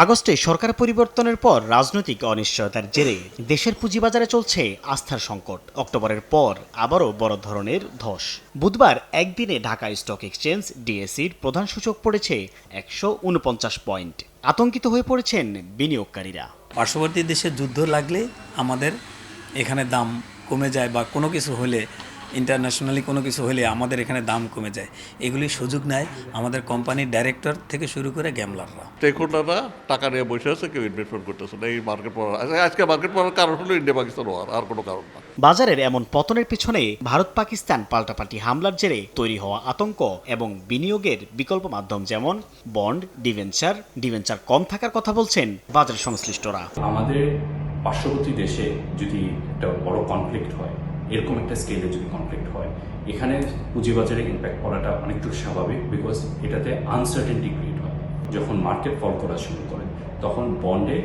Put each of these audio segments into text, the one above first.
আগস্টে সরকার পরিবর্তনের পর রাজনৈতিক অনিশ্চয়তার জেরে দেশের পুঁজিবাজারে চলছে আস্থার সংকট। অক্টোবরের পর আবারও বড় ধরনের ধস। বুধবার একদিনে ঢাকা স্টক এক্সচেঞ্জ ডিএসইর প্রধান সূচক পড়েছে 149 পয়েন্ট। আতঙ্কিত হয়ে পড়েছেন বিনিয়োগকারীরা। পার্শ্ববর্তী দেশে যুদ্ধ লাগলে আমাদের এখানে দাম কমে যায়, বা কোনো কিছু হলে ইন্টারন্যাশনালি কোনো কিছু হলে আমাদের এখানে দাম কমে যায়। এগুলি সুযোগ নেয় আমাদের কোম্পানির ডাইরেক্টর থেকে শুরু করে গ্যামলাররা। স্টেকহোল্ডাররা টাকা নিয়ে বসে আছে, কেউ ইনভেস্টমেন্ট করতেছে না। এই মার্কেট পড়ার আজকে মার্কেট পড়ার কারণ হলো ইন্ডিয়া পাকিস্তান ওয়ার, আর কোনো কারণ না। বাজারের এমন পতনের পিছনে ভারত পাকিস্তান পাল্টাপাল্টি হামলার জেরে তৈরি হওয়া আতঙ্ক এবং বিনিয়োগের বিকল্প মাধ্যম যেমন বন্ড, ডিভেঞ্চার কম থাকার কথা বলছেন বাজার সংশ্লিষ্টরা। আমাদের পার্শ্ববর্তী দেশে যদি একটা বড় কনফ্লিক্ট হয়, এরকম একটা স্কেলে যদি কনফ্লিক্ট হয়, এখানে পুঁজিবাজারে ইম্প্যাক্ট পড়াটা অনেকটুকু স্বাভাবিক, বিকজ এটাতে আনসার্টেনটি ক্রিয়েট হয়। যখন মার্কেট ফল করা শুরু করে তখন বন্ডে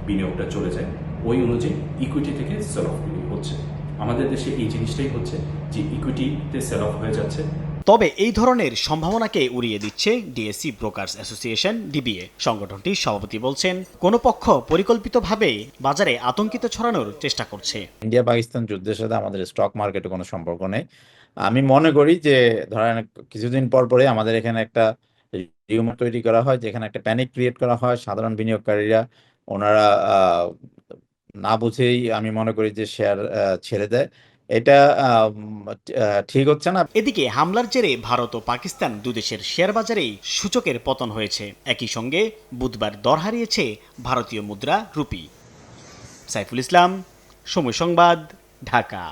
বিনিয়োগটা চলে যায়, ওই অনুযায়ী ইকুইটি থেকে সেল অফ হচ্ছে। আমাদের দেশে এই জিনিসটাই হচ্ছে যে ইকুইটিতে সেল অফ হয়ে যাচ্ছে। তবে এই ধরনের সম্ভাবনাকে উড়িয়ে দিচ্ছে ডিএসই ব্রোকার্স অ্যাসোসিয়েশন ডিবিএ। সংগঠনটির সভাপতি বলছেন, কোনো পক্ষ পরিকল্পিতভাবে বাজারে আতঙ্কিত ছড়ানোর চেষ্টা করছে। ইন্ডিয়া পাকিস্তান যুদ্ধের সাথে আমাদের স্টক মার্কেটে কোনো সম্পর্ক নেই। আমি মনে করি যে ধরেন কিছুদিন পর পরে আমাদের এখানে একটা রিউমার তৈরি করা হয়, যেখানে একটা প্যানিক ক্রিয়েট করা হয়। সাধারণ বিনিয়োগকারীরা ওনারা না বুঝেই আমি মনে করি যে শেয়ার ছেড়ে দেয়। এটা ঠিক হচ্ছে না। এদিকে হামলার জেরে ভারত ও পাকিস্তান দুদেশের শেয়ার বাজারেই সূচকের পতন হয়েছে। একই সঙ্গে বুধবার দর হারিয়েছে ভারতীয় মুদ্রা রুপি। সাইফুল ইসলাম, সময় সংবাদ, ঢাকা।